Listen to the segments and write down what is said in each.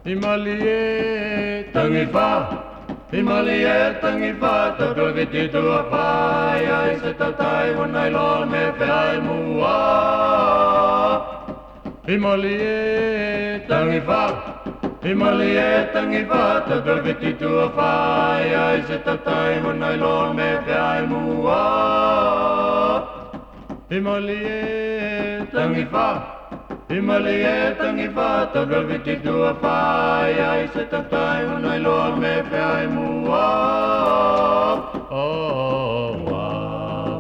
Himalie tangifa, Himalie tangifa, tagraviti tua pai, ai se tatai wanai lon me pe ai mua. Himalie tangifa, Himalie tangifa, tagraviti tua pai, ai se tatai wanai lon me pe ai mua. Himalie tangifa, Himalie tangifa, tagraviti tua pai, ai se tatai wanai lon me pe ai mua. Oh,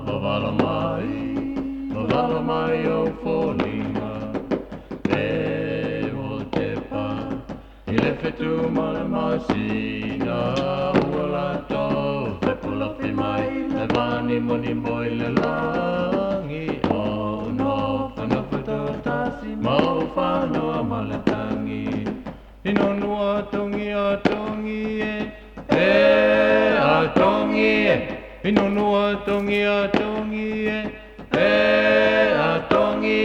bavala mai o folinga, e o te pa, I le fetu mala masina, ua to, fe pula fi mai, le vani moni moi le langi, oh no, whanawhata tasi, mau whanua maletangi, ino nua tongi a tongi a tongi ino nua tongi a tongi a tongi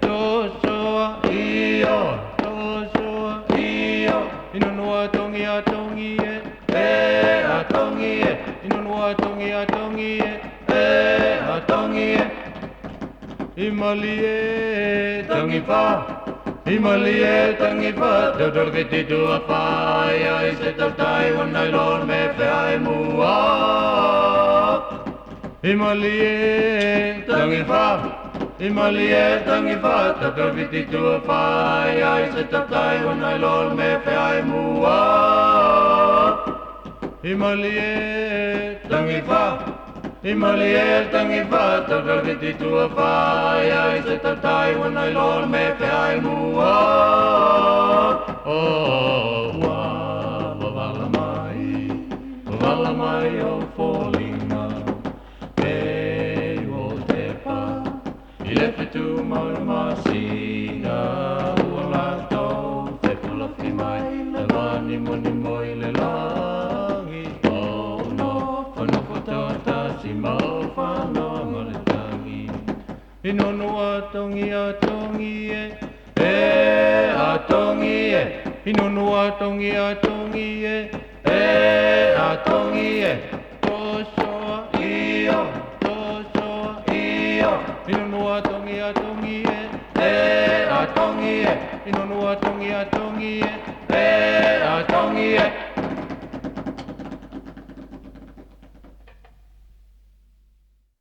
to soa io, ino nua tongi a tongi a tongi ino nua tongi a tongi a tongi Himalie tangifa, Himalie tangifa, tagraviti tua pai, ai se tatai wanai lon me pe ai mua. Himalie tangifa, Himalie tangifa, tagraviti tua pai, ai se tatai wanai lon me pe ai mua. Himalie tangifa, Himalie tangifa, tagraviti tua pai, ai se tatai wanai lon me pe ai mua. Oh, wavala mai o folinga, e o te pa, I le fetu mauna masina, ua lato, fe pula fi mai, le vani moni moi le langi, oh no, whanawhata tasi mau whanau maletangi, ino nua tongi a tongi a tongi ino nua tongi a tongi a tongi to soa io, ino nua tongi a tongi a tongi ino nua tongi a tongi a tongi